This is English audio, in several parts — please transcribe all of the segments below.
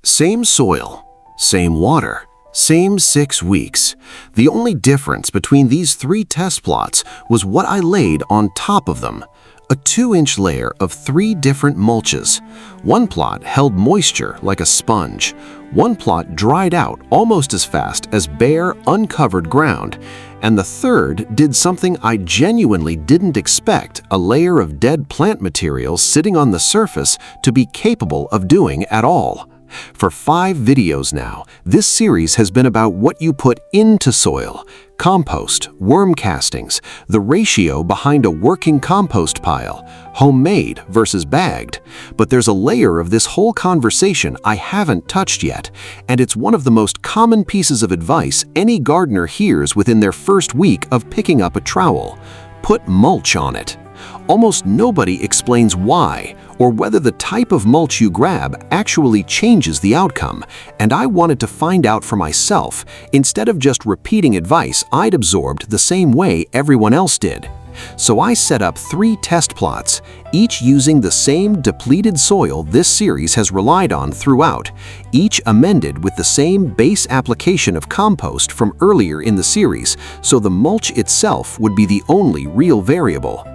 Same soil, same water, same 6 weeks. The only difference between these 3 test plots was what I laid on top of them. A 2-inch layer of 3 different mulches. One plot held moisture like a sponge. One plot dried out almost as fast as bare, uncovered ground. And the third did something I genuinely didn't expect a layer of dead plant materials sitting on the surface to be capable of doing at all. For 5 videos now, this series has been about what you put into soil, compost, worm castings, the ratio behind a working compost pile, homemade versus bagged. But there's a layer of this whole conversation I haven't touched yet, and it's one of the most common pieces of advice any gardener hears within their first week of picking up a trowel. Put mulch on it. Almost nobody explains why or whether the type of mulch you grab actually changes the outcome, and I wanted to find out for myself instead of just repeating advice I'd absorbed the same way everyone else did. So I set up 3 test plots, each using the same depleted soil this series has relied on throughout, each amended with the same base application of compost from earlier in the series, so the mulch itself would be the only real variable.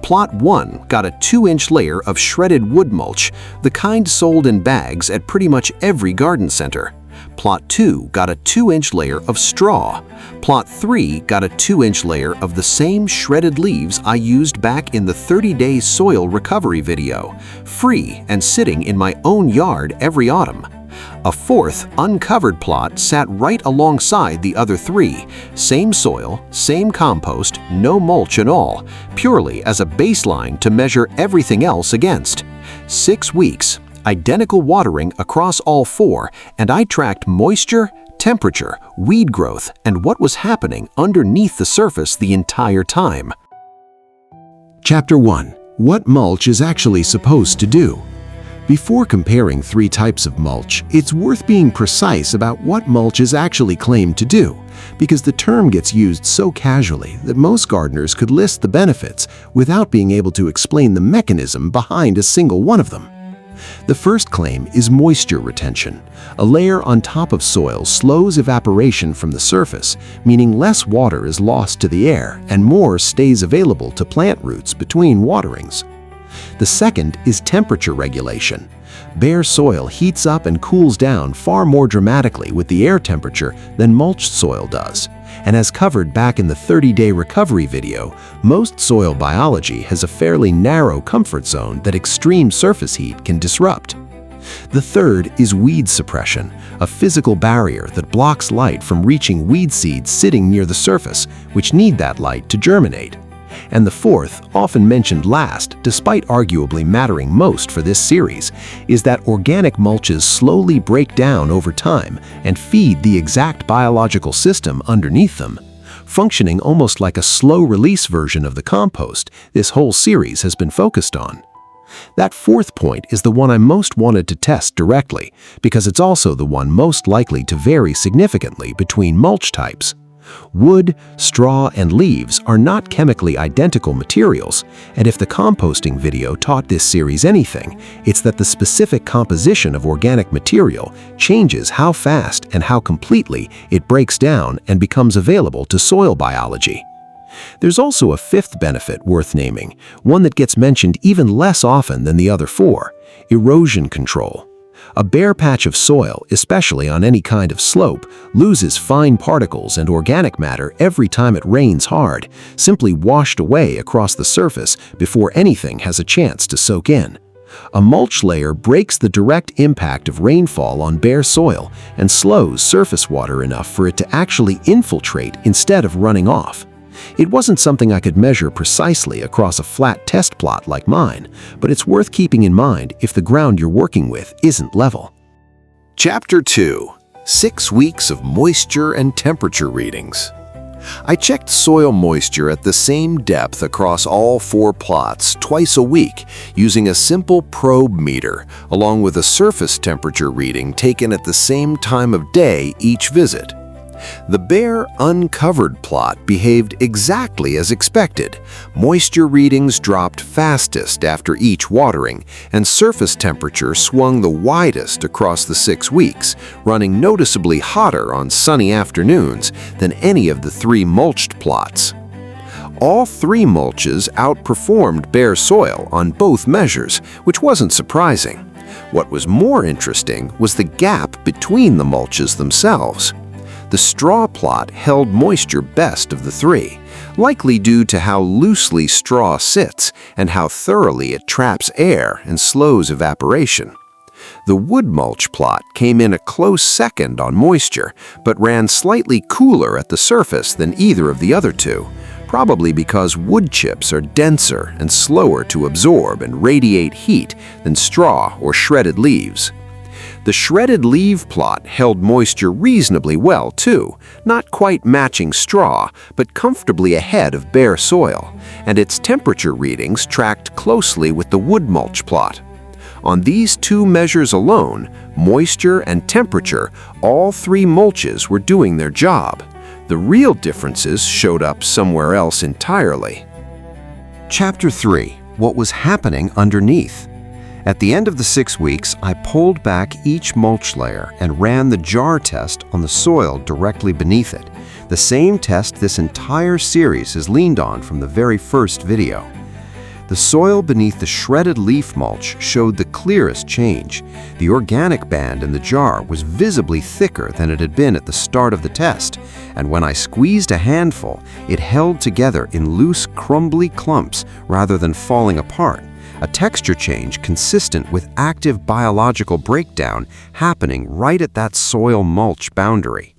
Plot 1 got a 2-inch layer of shredded wood mulch, the kind sold in bags at pretty much every garden center. Plot 2 got a 2-inch layer of straw. Plot 3 got a 2-inch layer of the same shredded leaves I used back in the 30-day soil recovery video, free and sitting in my own yard every autumn. A 4th, uncovered plot sat right alongside the other 3, same soil, same compost, no mulch at all, purely as a baseline to measure everything else against. 6 weeks, identical watering across all 4, and I tracked moisture, temperature, weed growth, and what was happening underneath the surface the entire time. Chapter 1. What mulch is actually supposed to do. Before comparing 3 types of mulch, it's worth being precise about what mulch is actually claimed to do, because the term gets used so casually that most gardeners could list the benefits without being able to explain the mechanism behind a single one of them. The first claim is moisture retention. A layer on top of soil slows evaporation from the surface, meaning less water is lost to the air and more stays available to plant roots between waterings. The second is temperature regulation. Bare soil heats up and cools down far more dramatically with the air temperature than mulched soil does. And as covered back in the 30-day recovery video, most soil biology has a fairly narrow comfort zone that extreme surface heat can disrupt. The third is weed suppression, a physical barrier that blocks light from reaching weed seeds sitting near the surface, which need that light to germinate. And the fourth, often mentioned last, despite arguably mattering most for this series, is that organic mulches slowly break down over time and feed the exact biological system underneath them. Functioning almost like a slow-release version of the compost, this whole series has been focused on. That fourth point is the one I most wanted to test directly, because it's also the one most likely to vary significantly between mulch types. Wood, straw, and leaves are not chemically identical materials, and if the composting video taught this series anything, it's that the specific composition of organic material changes how fast and how completely it breaks down and becomes available to soil biology. There's also a fifth benefit worth naming, one that gets mentioned even less often than the other 4: erosion control. A bare patch of soil, especially on any kind of slope, loses fine particles and organic matter every time it rains hard, simply washed away across the surface before anything has a chance to soak in. A mulch layer breaks the direct impact of rainfall on bare soil and slows surface water enough for it to actually infiltrate instead of running off. It wasn't something I could measure precisely across a flat test plot like mine, but it's worth keeping in mind if the ground you're working with isn't level. Chapter 2. 6 weeks of moisture and temperature readings. I checked soil moisture at the same depth across all 4 plots twice a week using a simple probe meter, along with a surface temperature reading taken at the same time of day each visit. The bare, uncovered plot behaved exactly as expected. Moisture readings dropped fastest after each watering, and surface temperature swung the widest across the 6 weeks, running noticeably hotter on sunny afternoons than any of the 3 mulched plots. All 3 mulches outperformed bare soil on both measures, which wasn't surprising. What was more interesting was the gap between the mulches themselves. The straw plot held moisture best of the 3, likely due to how loosely straw sits and how thoroughly it traps air and slows evaporation. The wood mulch plot came in a close second on moisture, but ran slightly cooler at the surface than either of the other 2, probably because wood chips are denser and slower to absorb and radiate heat than straw or shredded leaves. The shredded leaf plot held moisture reasonably well, too, not quite matching straw, but comfortably ahead of bare soil, and its temperature readings tracked closely with the wood mulch plot. On these 2 measures alone, moisture and temperature, all 3 mulches were doing their job. The real differences showed up somewhere else entirely. Chapter 3. What was happening underneath? At the end of the 6 weeks, I pulled back each mulch layer and ran the jar test on the soil directly beneath it, the same test this entire series has leaned on from the very first video. The soil beneath the shredded leaf mulch showed the clearest change. The organic band in the jar was visibly thicker than it had been at the start of the test, and when I squeezed a handful, it held together in loose, crumbly clumps rather than falling apart, a texture change consistent with active biological breakdown happening right at that soil mulch boundary.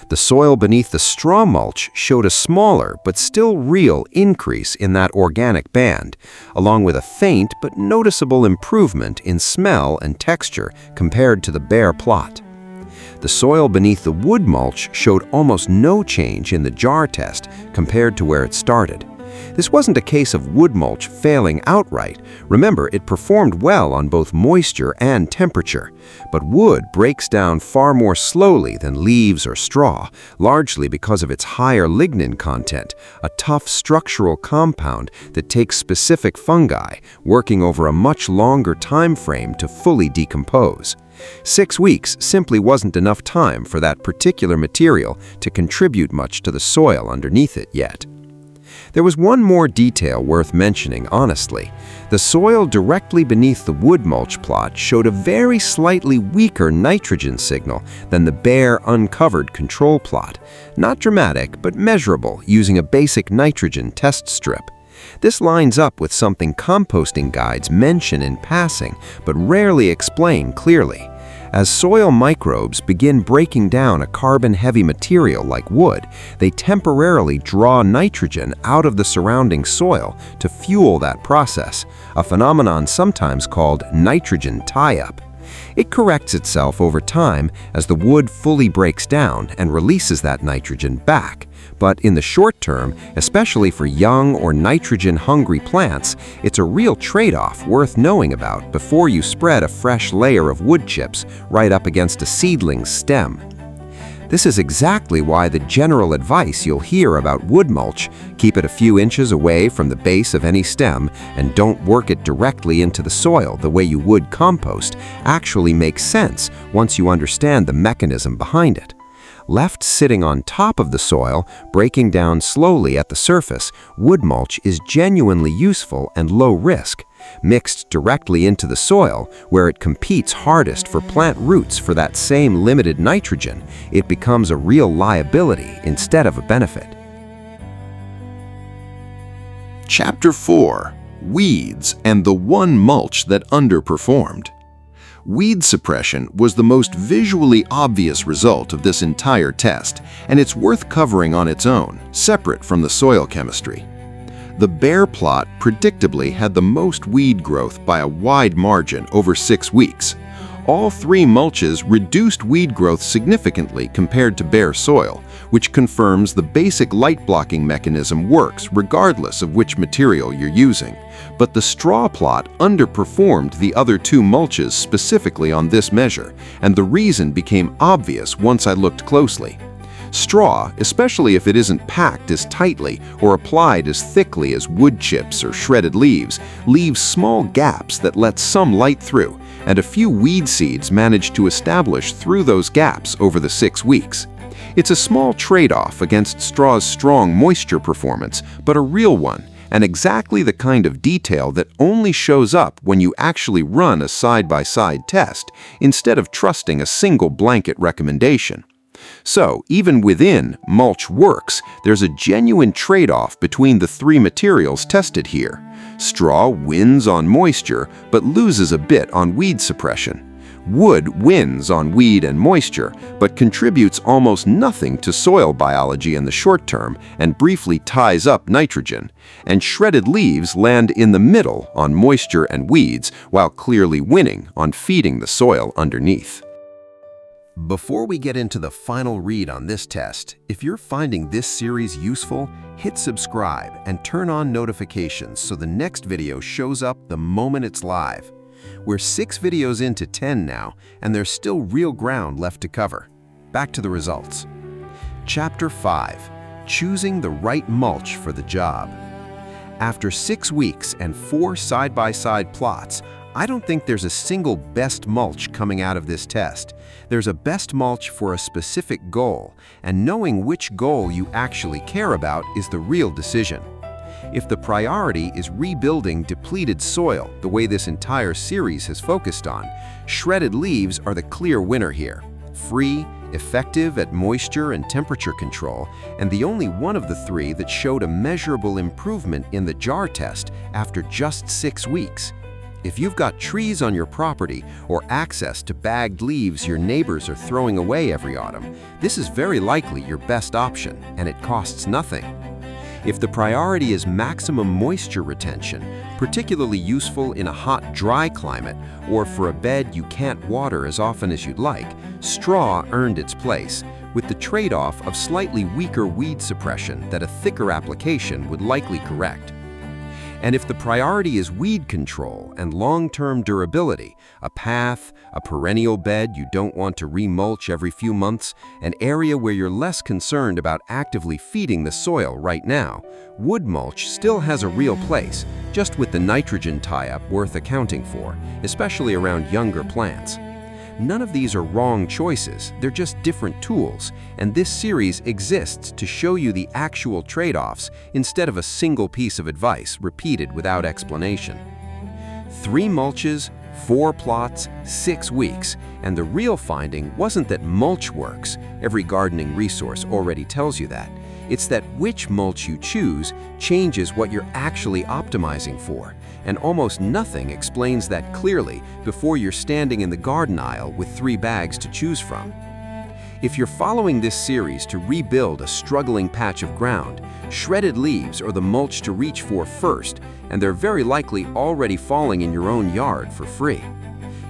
The soil beneath the straw mulch showed a smaller but still real increase in that organic band, along with a faint but noticeable improvement in smell and texture compared to the bare plot. The soil beneath the wood mulch showed almost no change in the jar test compared to where it started. This wasn't a case of wood mulch failing outright. Remember, it performed well on both moisture and temperature. But wood breaks down far more slowly than leaves or straw, largely because of its higher lignin content, a tough structural compound that takes specific fungi, working over a much longer time frame to fully decompose. 6 weeks simply wasn't enough time for that particular material to contribute much to the soil underneath it yet. There was one more detail worth mentioning, honestly. The soil directly beneath the wood mulch plot showed a very slightly weaker nitrogen signal than the bare, uncovered control plot. Not dramatic, but measurable using a basic nitrogen test strip. This lines up with something composting guides mention in passing, but rarely explain clearly. As soil microbes begin breaking down a carbon-heavy material like wood, they temporarily draw nitrogen out of the surrounding soil to fuel that process, a phenomenon sometimes called nitrogen tie-up. It corrects itself over time as the wood fully breaks down and releases that nitrogen back. But in the short term, especially for young or nitrogen-hungry plants, it's a real trade-off worth knowing about before you spread a fresh layer of wood chips right up against a seedling's stem. This is exactly why the general advice you'll hear about wood mulch, keep it a few inches away from the base of any stem and don't work it directly into the soil the way you would compost, actually makes sense once you understand the mechanism behind it. Left sitting on top of the soil, breaking down slowly at the surface, wood mulch is genuinely useful and low risk. Mixed directly into the soil, where it competes hardest for plant roots for that same limited nitrogen, it becomes a real liability instead of a benefit. Chapter 4. Weeds and the one mulch that underperformed. Weed suppression was the most visually obvious result of this entire test, and it's worth covering on its own, separate from the soil chemistry. The bare plot predictably had the most weed growth by a wide margin over 6 weeks. All 3 mulches reduced weed growth significantly compared to bare soil, which confirms the basic light-blocking mechanism works regardless of which material you're using. But the straw plot underperformed the other 2 mulches specifically on this measure, and the reason became obvious once I looked closely. Straw, especially if it isn't packed as tightly or applied as thickly as wood chips or shredded leaves, leaves small gaps that let some light through, and a few weed seeds manage to establish through those gaps over the 6 weeks. It's a small trade-off against straw's strong moisture performance, but a real one, and exactly the kind of detail that only shows up when you actually run a side-by-side test, instead of trusting a single blanket recommendation. So, even within Mulch works, there's a genuine trade-off between the 3 materials tested here. Straw wins on moisture, but loses a bit on weed suppression. Wood wins on weed and moisture, but contributes almost nothing to soil biology in the short term and briefly ties up nitrogen. And shredded leaves land in the middle on moisture and weeds, while clearly winning on feeding the soil underneath. Before we get into the final read on this test, if you're finding this series useful, hit subscribe and turn on notifications so the next video shows up the moment it's live. We're 6 videos into 10 now, and there's still real ground left to cover. Back to the results. Chapter 5: Choosing the Right Mulch for the Job. After 6 weeks and 4 side-by-side plots, I don't think there's a single best mulch coming out of this test. There's a best mulch for a specific goal, and knowing which goal you actually care about is the real decision. If the priority is rebuilding depleted soil, the way this entire series has focused on, shredded leaves are the clear winner here. Free, effective at moisture and temperature control, and the only one of the 3 that showed a measurable improvement in the jar test after just 6 weeks. If you've got trees on your property or access to bagged leaves your neighbors are throwing away every autumn, this is very likely your best option, and it costs nothing. If the priority is maximum moisture retention, particularly useful in a hot, dry climate, or for a bed you can't water as often as you'd like, straw earned its place, with the trade-off of slightly weaker weed suppression that a thicker application would likely correct. And if the priority is weed control and long-term durability, a path, a perennial bed you don't want to remulch every few months, an area where you're less concerned about actively feeding the soil right now, wood mulch still has a real place, just with the nitrogen tie-up worth accounting for, especially around younger plants. None of these are wrong choices, they're just different tools, and this series exists to show you the actual trade-offs instead of a single piece of advice repeated without explanation. 3 mulches, 4 plots, 6 weeks, and the real finding wasn't that mulch works. Every gardening resource already tells you that. It's that which mulch you choose changes what you're actually optimizing for, and almost nothing explains that clearly before you're standing in the garden aisle with 3 bags to choose from. If you're following this series to rebuild a struggling patch of ground, shredded leaves are the mulch to reach for first, and they're very likely already falling in your own yard for free.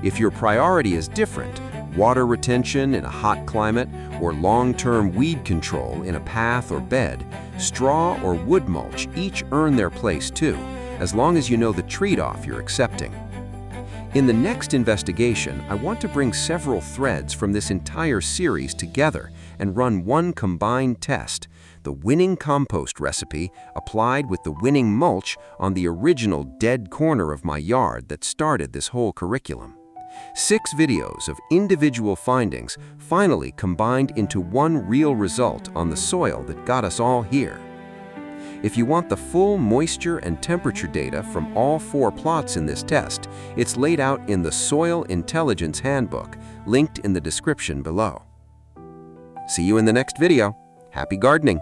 If your priority is different, water retention in a hot climate, or long-term weed control in a path or bed, straw or wood mulch each earn their place too, as long as you know the trade-off you're accepting. In the next investigation, I want to bring several threads from this entire series together and run one combined test, the winning compost recipe applied with the winning mulch on the original dead corner of my yard that started this whole curriculum. 6 videos of individual findings finally combined into one real result on the soil that got us all here. If you want the full moisture and temperature data from all 4 plots in this test, it's laid out in the Soil Intelligence Handbook, linked in the description below. See you in the next video. Happy gardening!